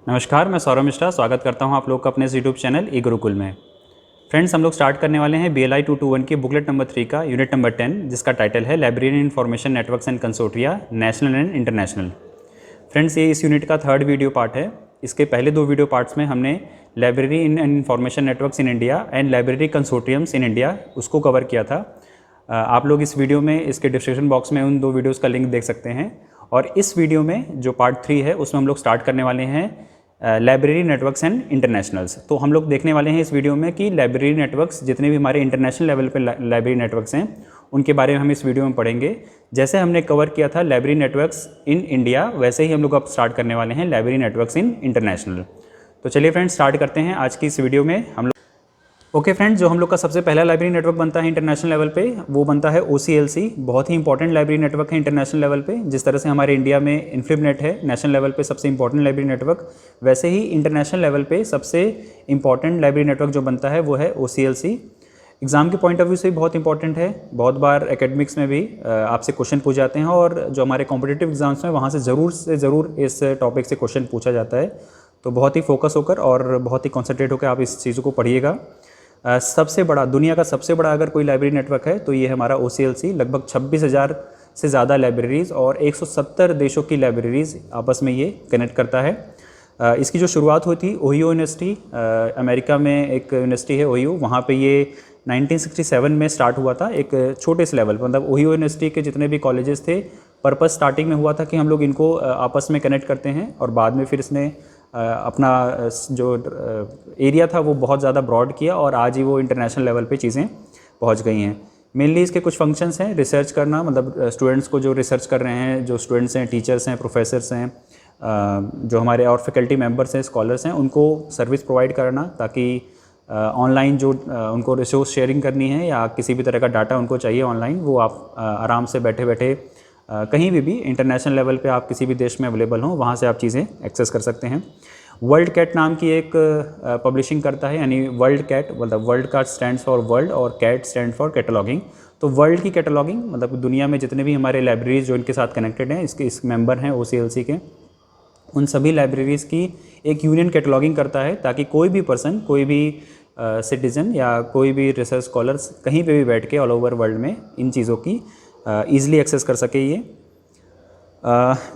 नमस्कार, मैं सौरभ मिश्रा स्वागत करता हूं आप लोग का अपने यूट्यूब चैनल ई गुरुकुल में। फ्रेंड्स, हम लोग स्टार्ट करने वाले हैं BLI 221 की बुकलेट नंबर 3 का यूनिट नंबर 10, जिसका टाइटल है library information networks and consortia national and international. Friends, ये इस यूनिट का थर्ड वीडियो पार्ट है। इसके पहले दो वीडियो पार्ट्स में हमने library in information networks in India and library consortiums in India उसको कवर किया था। आप लोग इस वीडियो में इसके डिस्क्रिप्शन बॉक्स में उन दो वीडियोज़ का लिंक देख सकते हैं। और इस वीडियो में जो पार्ट 3 है उसमें हम लोग स्टार्ट करने वाले हैं लाइब्रेरी नेटवर्क्स एंड इंटरनेशनल्स। तो हम लोग देखने वाले हैं इस वीडियो में कि लाइब्रेरी नेटवर्क्स जितने भी हमारे इंटरनेशनल लेवल पे लाइब्रेरी नेटवर्क्स हैं उनके बारे में हम इस वीडियो में पढ़ेंगे। जैसे हमने कवर किया था लाइब्रेरी नेटवर्क्स इन इंडिया, वैसे ही हम लोग अब स्टार्ट करने वाले हैं लाइब्रेरी नेटवर्क्स इन इंटरनेशनल। तो चलिए फ्रेंड्स, स्टार्ट करते हैं आज की इस वीडियो में हम लोग। ओके फ्रेंड्स, जो हम लोग का सबसे पहला लाइब्रेरी नेटवर्क बनता है इंटरनेशनल लेवल पे, वो बनता है OCLC। बहुत ही इंपॉर्टेंट लाइब्रेरी नेटवर्क है इंटरनेशनल लेवल पे। जिस तरह से हमारे इंडिया में इन्फिनिबनेट है नेशनल लेवल पे सबसे इंपॉर्टेंट लाइब्रेरी नेटवर्क, वैसे ही इंटरनेशनल लेवल पे सबसे इंपॉर्टेंट लाइब्रेरी नेटवर्क जो बनता है वो है OCLC। एग्जाम के पॉइंट ऑफ व्यू से बहुत इंपॉर्टेंट है। बहुत बार एकेडमिक्स में भी आपसे क्वेश्चन पूछ जाते हैं और जो हमारे कॉम्पिटिटिव एग्जाम्स में वहाँ से ज़रूर इस टॉपिक से क्वेश्चन पूछा जाता है। तो बहुत ही फोकस होकर और बहुत ही कॉन्सेंट्रेट होकर आप इस चीज़ों को पढ़िएगा। सबसे बड़ा, दुनिया का सबसे बड़ा अगर कोई लाइब्रेरी नेटवर्क है तो ये हमारा OCLC। लगभग 26,000 से ज़्यादा लाइब्रेरीज़ और 170 देशों की लाइब्रेरीज़ आपस में ये कनेक्ट करता है। इसकी जो शुरुआत हुई थी ओहियो यूनिवर्सिटी, अमेरिका में एक यूनिवर्सिटी है ओहियो, वहाँ पे ये 1967 में स्टार्ट हुआ था एक छोटे से लेवल पर। मतलब ओहियो यूनिवर्सिटी के जितने भी कॉलेजेस थे, पर्पस स्टार्टिंग में हुआ था कि हम लोग इनको आपस में कनेक्ट करते हैं, और बाद में फिर इसने अपना जो एरिया था वो बहुत ज़्यादा ब्रॉड किया और आज ही वो इंटरनेशनल लेवल पे चीज़ें पहुंच गई हैं। मेनली इसके कुछ फंक्शंस हैं, रिसर्च करना, मतलब स्टूडेंट्स को जो रिसर्च कर रहे हैं, जो स्टूडेंट्स हैं, टीचर्स हैं, प्रोफेसर्स हैं, जो हमारे और फैकल्टी मेंबर्स हैं, स्कॉलर्स हैं, उनको सर्विस प्रोवाइड करना, ताकि ऑनलाइन जो उनको रिसोर्स शेयरिंग करनी है या किसी भी तरह का डाटा उनको चाहिए ऑनलाइन, वो आप आराम से बैठे बैठे कहीं भी इंटरनेशनल लेवल पे आप किसी भी देश में अवेलेबल हों, वहाँ से आप चीज़ें एक्सेस कर सकते हैं। वर्ल्ड कैट नाम की एक पब्लिशिंग करता है, यानी वर्ल्ड कैट, मतलब वर्ल्ड का स्टैंड्स फॉर वर्ल्ड और कैट स्टैंड फॉर कैटलॉगिंग। तो वर्ल्ड की कैटलॉगिंग मतलब दुनिया में जितने भी हमारे लाइब्रेरीज जो इनके साथ कनेक्टेड हैं, इस मेंबर हैं OCLC के, उन सभी लाइब्रेरीज़ की एक यूनियन कैटलॉगिंग करता है, ताकि कोई भी पर्सन, कोई भी सिटीज़न या कोई भी रिसर्च स्कॉलर्स कहीं पे भी बैठ के ऑल ओवर वर्ल्ड में इन चीज़ों की ईज़िली एक्सेस कर सके। ये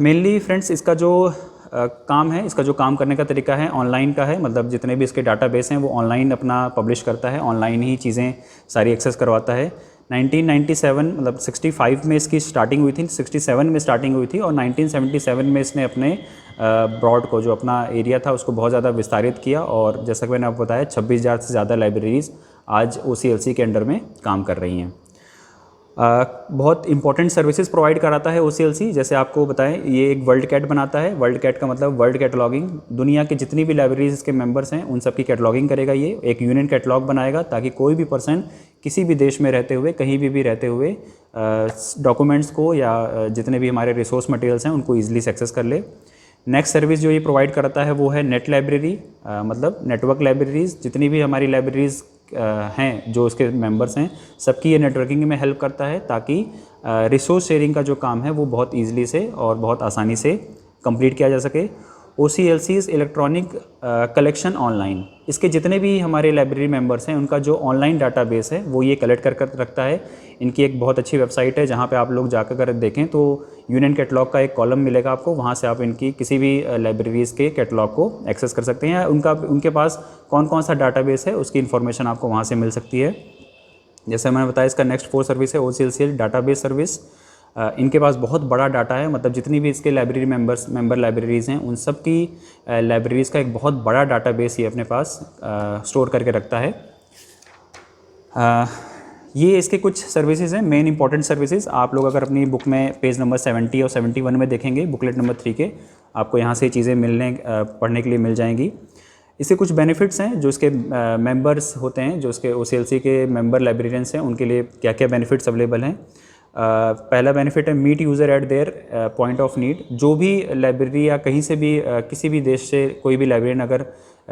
मेनली फ्रेंड्स इसका जो काम है, इसका जो काम करने का तरीका है ऑनलाइन का है। मतलब जितने भी इसके डाटाबेस हैं वो ऑनलाइन अपना पब्लिश करता है, ऑनलाइन ही चीज़ें सारी एक्सेस करवाता है। 1997 मतलब 65 में इसकी स्टार्टिंग हुई थी, 67 में स्टार्टिंग हुई थी, और 1977 में इसने अपने ब्रॉड को, जो अपना एरिया था, उसको बहुत ज़्यादा विस्तारित किया। और जैसा कि मैंने आपको बताया 26,000 से ज़्यादा लाइब्रेरीज़ आज OCLC के अंडर में काम कर रही हैं। बहुत इंपॉर्टेंट सर्विसेज प्रोवाइड कराता है OCLC। जैसे आपको बताएं, ये एक वर्ल्ड कैट बनाता है। वर्ल्ड कैट का मतलब वर्ल्ड कैटलॉगिंग, दुनिया की जितनी भी लाइब्रेरीज इसके मेंबर्स हैं उन सब की कैटलॉगिंग करेगा। ये एक यूनियन कैटलॉग बनाएगा, ताकि कोई भी पर्सन किसी भी देश में रहते हुए, कहीं भी रहते हुए डॉक्यूमेंट्स को या जितने भी हमारे रिसोर्स मटेरियल्स हैं उनको ईजिली एक्सेस कर ले। नेक्स्ट सर्विस जो ये प्रोवाइड करता है वो है नेट लाइब्रेरी, मतलब नेटवर्क लाइब्रेरीज़। जितनी भी हमारी लाइब्रेरीज़ हैं जो उसके मेंबर्स हैं, सबकी ये नेटवर्किंग में हेल्प करता है, ताकि रिसोर्स शेयरिंग का जो काम है वो बहुत ईजिली से और बहुत आसानी से कंप्लीट किया जा सके। OCLC's इलेक्ट्रॉनिक कलेक्शन ऑनलाइन, इसके जितने भी हमारे लाइब्रेरी मेंबर्स हैं उनका जो ऑनलाइन डाटाबेस है वो ये कलेक्ट कर रखता है। इनकी एक बहुत अच्छी वेबसाइट है जहाँ पे आप लोग जाकर अगर देखें तो यूनियन कैटलॉग का एक कॉलम मिलेगा आपको, वहाँ से आप इनकी किसी भी लाइब्रेरीज़ के कैटलॉग को एक्सेस कर सकते हैं। उनके पास कौन कौन सा डाटाबेस है उसकी इन्फॉर्मेशन आपको वहाँ से मिल सकती है। जैसे मैंने बताया, इसका नेक्स्ट 4 सर्विस है OCLC डाटाबेस सर्विस। इनके पास बहुत बड़ा डाटा है, मतलब जितनी भी इसके लाइब्रेरी मेंबर लाइब्रेरीज़ हैं उन सब की लाइब्रेरीज़ का एक बहुत बड़ा डाटाबेस ये अपने पास स्टोर करके रखता है। ये इसके कुछ सर्विसेज हैं, मेन इंपॉर्टेंट सर्विसेज। आप लोग अगर अपनी बुक में पेज नंबर 70 और 71 में देखेंगे, बुकलेट नंबर 3 के, आपको यहाँ से चीज़ें पढ़ने के लिए मिल जाएंगी। इसके कुछ बेनिफिट्स हैं जो इसके मेंबर्स होते हैं, जो इसके OCLC के मेंबर लाइब्रेरियंस हैं, उनके लिए क्या क्या बेनिफिट्स अवेलेबल हैं। पहला बेनिफिट है meet user at their point of need. जो भी लाइब्रेरी या कहीं से भी किसी भी देश से कोई भी लाइब्रेरियन अगर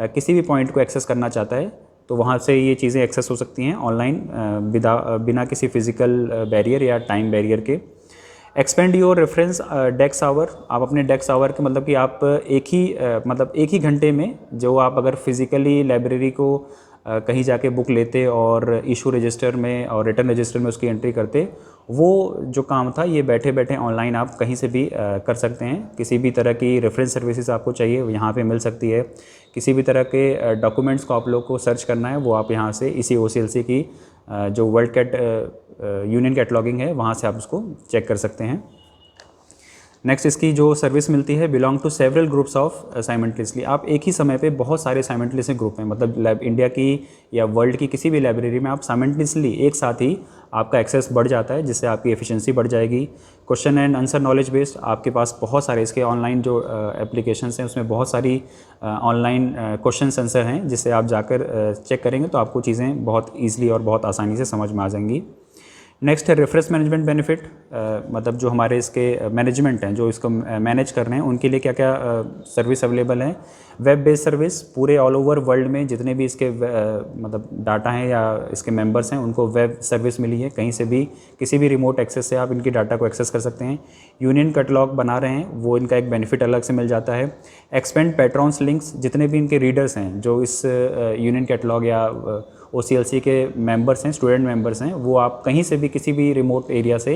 किसी भी पॉइंट को एक्सेस करना चाहता है तो वहाँ से ये चीज़ें एक्सेस हो सकती हैं ऑनलाइन, बिना किसी फिज़िकल बैरियर या टाइम बैरियर के। Expand your reference desk hour, आप अपने डेस्क आवर के मतलब कि आप एक ही घंटे में जो आप अगर फिज़िकली लाइब्रेरी को कहीं जाके बुक लेते और इशू रजिस्टर में और रिटर्न रजिस्टर में उसकी एंट्री करते, वो जो काम था ये बैठे बैठे ऑनलाइन आप कहीं से भी कर सकते हैं। किसी भी तरह की रेफरेंस सर्विसेज आपको चाहिए यहाँ पे मिल सकती है। किसी भी तरह के डॉक्यूमेंट्स को आप लोग को सर्च करना है वो आप यहाँ से इसी OCLC की जो वर्ल्ड कैट यूनियन कैटलॉगिंग है वहाँ से आप उसको चेक कर सकते हैं। नेक्स्ट इसकी जो सर्विस मिलती है, belong to several groups of simultaneously, आप एक ही समय पे बहुत सारे साइमल्टेनियसली ग्रुप में, मतलब इंडिया की या वर्ल्ड की किसी भी लाइब्रेरी में आप साइमल्टेनियसली एक साथ ही आपका एक्सेस बढ़ जाता है, जिससे आपकी एफिशिएंसी बढ़ जाएगी। Question and answer knowledge based, आपके पास बहुत सारे इसके ऑनलाइन जो एप्लीकेशंस हैं उसमें बहुत सारी ऑनलाइन क्वेश्चन आंसर हैं, जिससे आप जाकर चेक करेंगे तो आपको चीज़ें बहुत ईजिली और बहुत आसानी से समझ में आ जाएंगी। नेक्स्ट है रेफरेंस मैनेजमेंट बेनिफिट, मतलब जो हमारे इसके मैनेजमेंट हैं जो इसको मैनेज कर रहे हैं उनके लिए क्या क्या सर्विस अवेलेबल है। वेब बेस्ड सर्विस, पूरे ऑल ओवर वर्ल्ड में जितने भी इसके मतलब डाटा हैं या इसके मेंबर्स हैं उनको वेब सर्विस मिली है, कहीं से भी किसी भी रिमोट एक्सेस से आप इनकी डाटा को एक्सेस कर सकते हैं। यूनियन कैटलॉग बना रहे हैं वो इनका एक बेनिफिट अलग से मिल जाता है। एक्सपेंड पैट्रॉन्स लिंक्स, जितने भी इनके रीडर्स हैं जो इस यूनियन कैटलॉग या OCLC के मेंबर्स हैं, स्टूडेंट मेंबर्स हैं, वो आप कहीं से भी किसी भी रिमोट एरिया से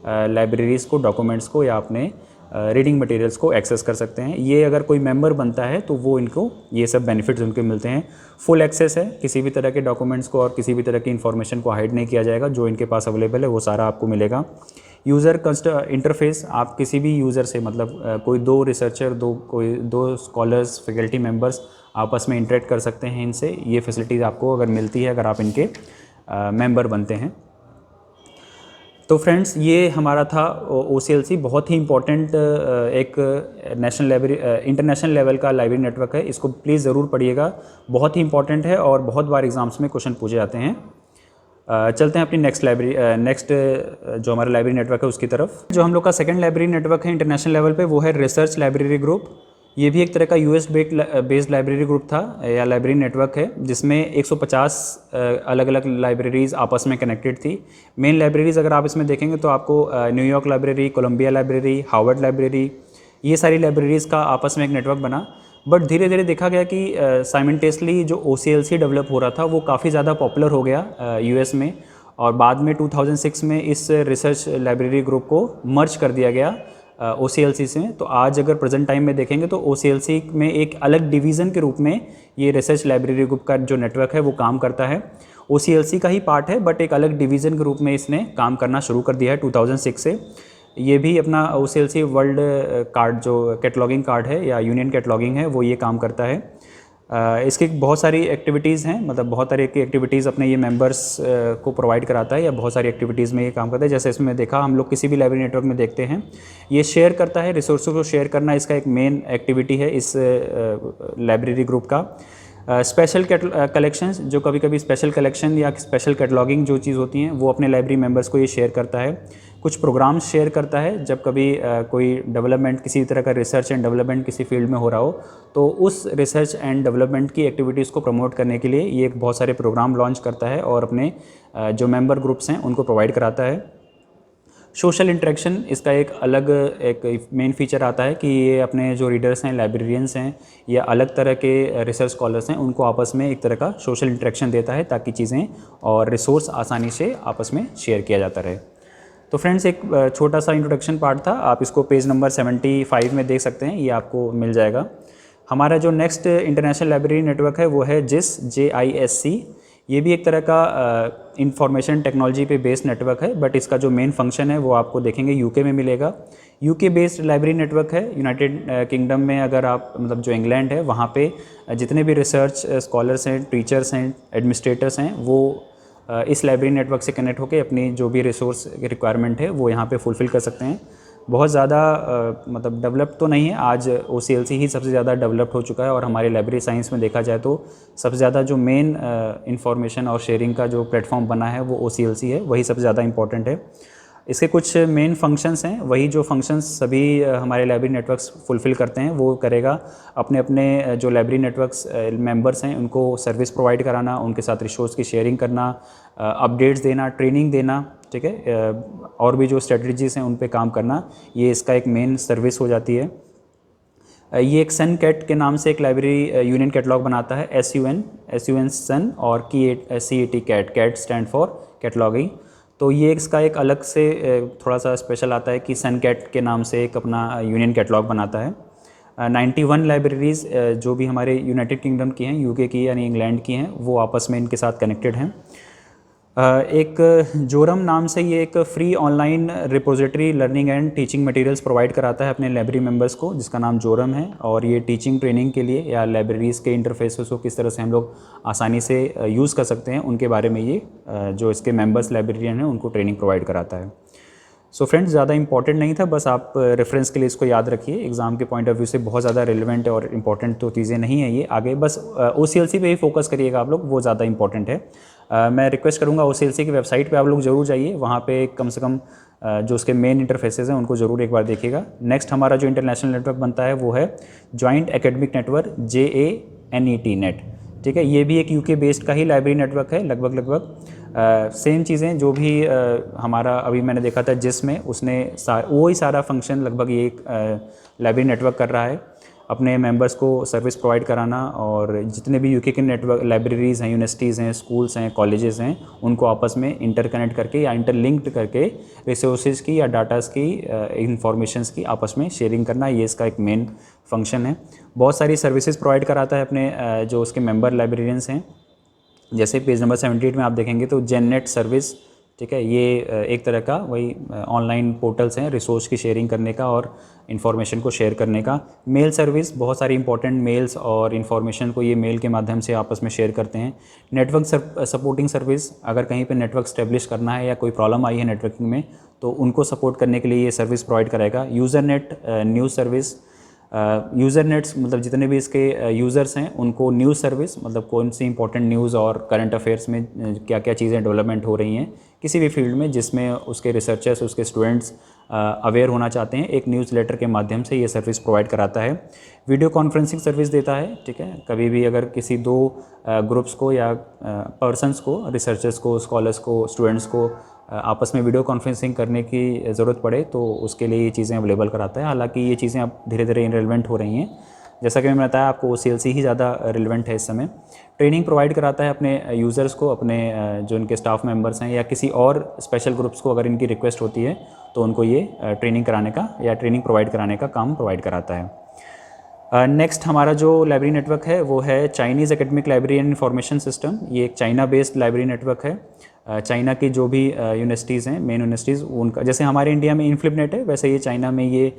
लाइब्रेरीज़ को, डॉक्यूमेंट्स को या अपने रीडिंग मटेरियल्स को एक्सेस कर सकते हैं। ये अगर कोई मेंबर बनता है तो वो इनको ये सब बेनिफिट्स उनके मिलते हैं। फुल एक्सेस है, किसी भी तरह के डॉक्यूमेंट्स को और किसी भी तरह की इन्फॉर्मेशन को हाइड नहीं किया जाएगा, जो इनके पास अवेलेबल है वो सारा आपको मिलेगा। यूज़र इंटरफेस, आप किसी भी यूज़र से, मतलब कोई दो रिसर्चर, दो स्कॉलर्स, फैकल्टी मेंबर्स आपस में इंटरेक्ट कर सकते हैं इनसे। ये फैसिलिटीज़ आपको अगर मिलती है अगर आप इनके मेंबर बनते हैं। तो फ्रेंड्स ये हमारा था OCLC, बहुत ही इम्पोर्टेंट एक नेशनल लाइब्रेरी, इंटरनेशनल लेवल का लाइब्रेरी नेटवर्क है। इसको प्लीज़ ज़रूर पढ़िएगा, बहुत ही इंपॉर्टेंट है और बहुत बार एग्जाम्स में क्वेश्चन पूछे जाते हैं। चलते हैं अपनी नेक्स्ट जो हमारा लाइब्रेरी नेटवर्क है उसकी तरफ। जो हम लोग का सेकंड लाइब्रेरी नेटवर्क है इंटरनेशनल लेवल पे वो है रिसर्च लाइब्रेरी ग्रुप। ये भी एक तरह का US बेस्ड लाइब्रेरी ग्रुप था या लाइब्रेरी नेटवर्क है, जिसमें 150 अलग अलग लाइब्रेरीज़ आपस में कनेक्टेड थी। मेन लाइब्रेरीज़ अगर आप इसमें देखेंगे तो आपको New York library, Columbia library, Harvard library, ये सारी लाइब्रेरीज़ का आपस में एक नेटवर्क बना। बट धीरे धीरे देखा गया कि साइमल्टेनियसली जो OCLC डेवलप हो रहा था वो काफ़ी ज़्यादा पॉपुलर हो गया US में, और बाद में 2006 में इस रिसर्च लाइब्रेरी ग्रुप को मर्ज कर दिया गया OCLC से। तो आज अगर प्रेजेंट टाइम में देखेंगे तो OCLC में एक अलग डिवीज़न के रूप में ये रिसर्च लाइब्रेरी ग्रुप का जो नेटवर्क है वो काम करता है। OCLC का ही पार्ट है बट एक अलग डिवीज़न के रूप में इसने काम करना शुरू कर दिया है 2006 से। ये भी अपना OCLC वर्ल्ड कार्ड जो कैटलॉगिंग कार्ड है या यूनियन कैटलॉगिंग है वो ये काम करता है। इसकी बहुत सारी एक्टिविटीज़ हैं, मतलब बहुत तरह की एक्टिविटीज़ अपने ये मेंबर्स को प्रोवाइड कराता है या बहुत सारी एक्टिविटीज़ में ये काम करता है। जैसे इसमें देखा हम लोग किसी भी लाइब्रेरी नेटवर्क में देखते हैं ये शेयर करता है, रिसोर्सों को शेयर करना इसका एक मेन एक्टिविटी है इस लाइब्रेरी ग्रुप का। स्पेशल कलेक्शंस, जो कभी कभी स्पेशल कलेक्शन या स्पेशल कैटलॉगिंग जो चीज़ होती हैं वो अपने लाइब्रेरी मेंबर्स को ये शेयर करता है। कुछ प्रोग्राम्स शेयर करता है, जब कभी कोई डेवलपमेंट, किसी तरह का रिसर्च एंड डेवलपमेंट किसी फील्ड में हो रहा हो तो उस रिसर्च एंड डेवलपमेंट की एक्टिविटीज़ को प्रमोट करने के लिए ये बहुत सारे प्रोग्राम लॉन्च करता है और अपने जो मेंबर ग्रुप्स हैं उनको प्रोवाइड कराता है। सोशल इंटरेक्शन इसका एक मेन फीचर आता है कि ये अपने जो रीडर्स हैं, लाइब्रेरियंस हैं या अलग तरह के रिसर्च स्कॉलर्स हैं उनको आपस में एक तरह का सोशल इंटरेक्शन देता है ताकि चीज़ें और रिसोर्स आसानी से आपस में शेयर किया जाता रहे। तो फ्रेंड्स एक छोटा सा इंट्रोडक्शन पार्ट था, आप इसको पेज नंबर 75 में देख सकते हैं, ये आपको मिल जाएगा। हमारा जो नेक्स्ट इंटरनेशनल लाइब्रेरी नेटवर्क है वो है JISC। ये भी एक तरह का इंफॉर्मेशन टेक्नोलॉजी पे बेस्ड नेटवर्क है, बट इसका जो मेन फंक्शन है वो आपको देखेंगे UK में मिलेगा। UK बेस्ड लाइब्रेरी नेटवर्क है। यूनाइटेड किंगडम में अगर आप, मतलब जो इंग्लैंड है वहाँ पे जितने भी रिसर्च स्कॉलर्स हैं, टीचर्स हैं, एडमिनिस्ट्रेटर्स हैं वो इस लाइब्रेरी नेटवर्क से कनेक्ट होकर अपनी जो भी रिसोर्स रिक्वायरमेंट है वो यहाँ पे फुलफ़िल कर सकते हैं। बहुत ज़्यादा मतलब डेवलप तो नहीं है, आज OCLC ही सबसे ज़्यादा डेवलप्ड हो चुका है और हमारे लाइब्रेरी साइंस में देखा जाए तो सबसे ज़्यादा जो मेन इंफॉर्मेशन और शेयरिंग का जो प्लेटफॉर्म बना है वो OCLC है, वही सबसे ज़्यादा इंपॉर्टेंट है। इसके कुछ मेन फंक्शंस हैं, वही जो फंक्शंस सभी हमारे लाइब्रेरी नेटवर्क्स फुलफ़िल करते हैं वो करेगा। अपने अपने जो लाइब्रेरी नेटवर्क्स मेंबर्स हैं उनको सर्विस प्रोवाइड कराना, उनके साथ रिसोर्स की शेयरिंग करना, अपडेट्स देना, ट्रेनिंग देना, ठीक है। और भी जो स्ट्रेटजीज़ हैं उन पे काम करना, ये इसका एक मेन सर्विस हो जाती है। ये एक सन कैट के नाम से एक लाइब्रेरी यूनियन कैटलॉग बनाता है, SUN सन, और CAT cat stand for cataloguing. तो ये इसका एक अलग से थोड़ा सा स्पेशल आता है कि सन कैट के नाम से एक अपना यूनियन कैटलॉग बनाता है। 91 लाइब्रेरीज़ जो भी हमारे यूनाइटेड किंगडम की हैं, UK की यानी इंग्लैंड की हैं, वो आपस में इनके साथ कनेक्टेड हैं। एक जोरम नाम से ये एक free online repository learning and teaching materials provide कराता है अपने लाइब्रेरी मेंबर्स को, जिसका नाम जोरम है। और ये टीचिंग ट्रेनिंग के लिए या लाइब्रेरीज़ के इंटरफेसेस को किस तरह से हम लोग आसानी से यूज़ कर सकते हैं, उनके बारे में ये जो इसके मेंबर्स लाइब्रेरियन हैं उनको ट्रेनिंग प्रोवाइड कराता है। सो फ्रेंड्स, ज़्यादा इंपॉर्टेंट नहीं था, बस आप रेफरेंस के लिए इसको याद रखिए। एग्ज़ाम के पॉइंट ऑफ व्यू से बहुत ज़्यादा रिलेवेंट और इंपॉर्टेंट तो चीज़ें नहीं है ये। आगे बस OCLC पे ही फोकस करिएगा आप लोग, वो ज़्यादा इंपॉर्टेंट है। मैं रिक्वेस्ट करूँगा OCLC की वेबसाइट पे आप लोग ज़रूर जाइए, वहाँ पे कम से कम जो उसके मेन इंटरफेसेस हैं उनको ज़रूर एक बार देखिएगा। नेक्स्ट हमारा जो इंटरनेशनल नेटवर्क बनता है वो है joint academic network, JANET net, ठीक है। ये भी एक UK बेस्ड का ही लाइब्रेरी नेटवर्क है, लगभग सेम चीज़ें जो भी हमारा अभी मैंने देखा था जिसमें उसने वो ही सारा फंक्शन लगभग ये एक लाइब्रेरी नेटवर्क कर रहा है, अपने मेंबर्स को सर्विस प्रोवाइड कराना, और जितने भी UK के नेटवर्क लाइब्रेरीज़ हैं, यूनिवर्सिटीज़ हैं, स्कूल्स हैं, कॉलेजेस हैं, उनको आपस में इंटरकनेक्ट करके या इंटरलिंक्ड करके रिसोर्सेज की या डाटास की इंफॉर्मेशंस की आपस में शेयरिंग करना, ये इसका एक मेन फंक्शन है। बहुत सारी सर्विसेज प्रोवाइड कराता है अपने जो उसके मेंबर लाइब्रेरियंस हैं। जैसे पेज नंबर 78 में आप देखेंगे तो जेननेट सर्विस, ठीक है, ये एक तरह का वही ऑनलाइन पोर्टल्स हैं रिसोर्स की शेयरिंग करने का और इन्फॉर्मेशन को शेयर करने का। मेल सर्विस, बहुत सारी इंपॉर्टेंट मेल्स और इन्फॉर्मेशन को ये मेल के माध्यम से आपस में शेयर करते हैं। नेटवर्क सपोर्टिंग सर्विस, अगर कहीं पे नेटवर्क स्टेब्लिश करना है या कोई प्रॉब्लम आई है नेटवर्किंग में तो उनको सपोर्ट करने के लिए ये सर्विस प्रोवाइड कराएगा। यूज़रनेट न्यूज़ सर्विस, यूज़र नेट्स मतलब जितने भी इसके यूज़र्स हैं उनको न्यूज़ सर्विस, मतलब कौन सी इंपॉर्टेंट न्यूज़ और करंट अफेयर्स में क्या क्या चीज़ें डेवलपमेंट हो रही हैं किसी भी फील्ड में जिसमें उसके रिसर्चर्स, उसके स्टूडेंट्स अवेयर होना चाहते हैं, एक न्यूज़ लेटर के माध्यम से ये सर्विस प्रोवाइड कराता है। वीडियो कॉन्फ्रेंसिंग सर्विस देता है, ठीक है। कभी भी अगर किसी दो ग्रुप्स को या पर्सनस को, रिसर्चर्स को, स्कॉलर्स को, स्टूडेंट्स को आपस में वीडियो कॉन्फ्रेंसिंग करने की ज़रूरत पड़े तो उसके लिए ये चीज़ें अवेलेबल कराता है। हालांकि ये चीज़ें अब धीरे धीरे इनरेलेवेंट हो रही हैं, जैसा कि मैंने बताया आपको OCLC ही ज़्यादा रिलेवेंट है इस समय। ट्रेनिंग प्रोवाइड कराता है अपने यूज़र्स को, अपने जो इनके स्टाफ मेंबर्स हैं या किसी और स्पेशल ग्रुप्स को अगर इनकी रिक्वेस्ट होती है तो उनको ये ट्रेनिंग कराने का या ट्रेनिंग प्रोवाइड कराने का काम प्रोवाइड कराता है। नेक्स्ट हमारा जो लाइब्रेरी नेटवर्क है वो है Chinese academic library and information system. ये एक चाइना बेस्ड लाइब्रेरी नेटवर्क है। चाइना की जो भी यूनिवर्सिटीज़ हैं, मेन यूनिवर्सिटीज़, उनका जैसे हमारे इंडिया में इनफ्लिपनेट है वैसे ये चाइना में ये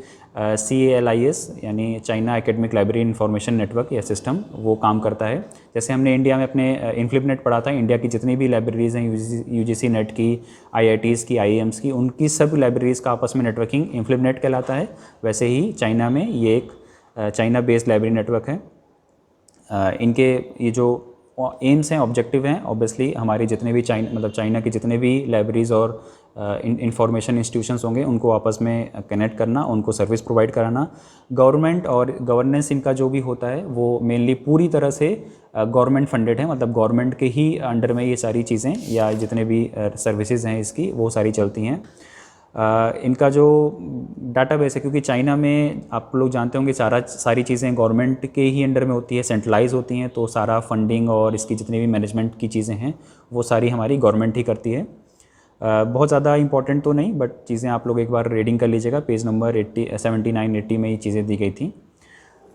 CALIS यानी China academic library information network या सिस्टम वो काम करता है। जैसे हमने इंडिया में अपने इनफ्लिपनेट पढ़ा था, इंडिया की जितनी भी लाइब्रेरीज़ हैं, UGC नेट की, IITs की, IIMs की, उनकी सब लाइब्रेरीज़ का आपस में नेटवर्किंग इनफ्लिपनेट कहलाता है। वैसे ही चाइना में ये एक चाइना बेस्ड लाइब्रेरी नेटवर्क है। इनके ये जो एम्स हैं, ऑब्जेक्टिव हैं, ऑब्वियसली हमारी जितने भी चाइना की जितने भी लाइब्रेरीज़ और इंफॉर्मेशन इंस्टीट्यूशंस होंगे उनको आपस में कनेक्ट करना, उनको सर्विस प्रोवाइड कराना। गवर्नमेंट और गवर्नेंस इनका जो भी होता है वो मेनली पूरी तरह से गवर्नमेंट फंडेड है, मतलब गवर्नमेंट के ही अंडर में ये सारी चीज़ें या जितने भी सर्विसेज हैं इसकी वो सारी चलती हैं। इनका जो डाटाबेस है, क्योंकि चाइना में आप लोग जानते होंगे सारी चीज़ें गवर्नमेंट के ही अंडर में होती है, सेंट्रलाइज होती हैं, तो सारा फंडिंग और इसकी जितनी भी मैनेजमेंट की चीज़ें हैं वो सारी हमारी गवर्नमेंट ही करती है। बहुत ज़्यादा इंपॉर्टेंट तो नहीं, बट चीज़ें आप लोग एक बार रीडिंग कर लीजिएगा, पेज नंबर 79-80 में ये चीज़ें दी गई थी।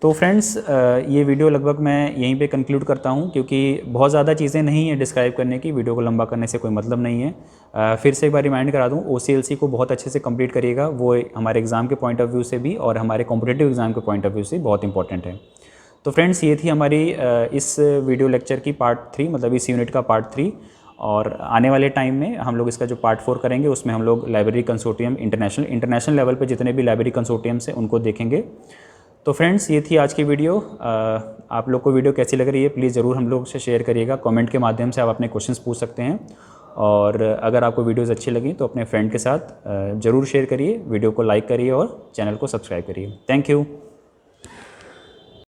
तो फ्रेंड्स, ये वीडियो लगभग मैं यहीं पे कंक्लूड करता हूँ, क्योंकि बहुत ज़्यादा चीज़ें नहीं है डिस्क्राइब करने की, वीडियो को लंबा करने से कोई मतलब नहीं है। फिर से एक बार रिमाइंड करा दूँ, OCLC को बहुत अच्छे से कंप्लीट करिएगा, वो हमारे एग्ज़ाम के पॉइंट ऑफ व्यू से भी और हमारे कॉम्पिटिटिव एग्ज़ाम के पॉइंट ऑफ व्यू से बहुत इंपॉर्टेंट है। तो फ्रेंड्स, ये थी हमारी इस वीडियो लेक्चर की पार्ट 3, मतलब इस यूनिट का पार्ट 3। और आने वाले टाइम में हम लोग इसका जो पार्ट 4 करेंगे उसमें हम लोग लाइब्रेरी कंसोर्टियम इंटरनेशनल लेवल पे जितने भी लाइब्रेरी कंसोर्टियम्स हैं उनको देखेंगे। तो फ्रेंड्स, ये थी आज की वीडियो। आप लोग को वीडियो कैसी लग रही है प्लीज़ ज़रूर हम लोग से शेयर करिएगा, कमेंट के माध्यम से आप अपने क्वेश्चंस पूछ सकते हैं। और अगर आपको वीडियोज़ अच्छी लगी तो अपने फ्रेंड के साथ ज़रूर शेयर करिए, वीडियो को लाइक करिए और चैनल को सब्सक्राइब करिए। Thank you.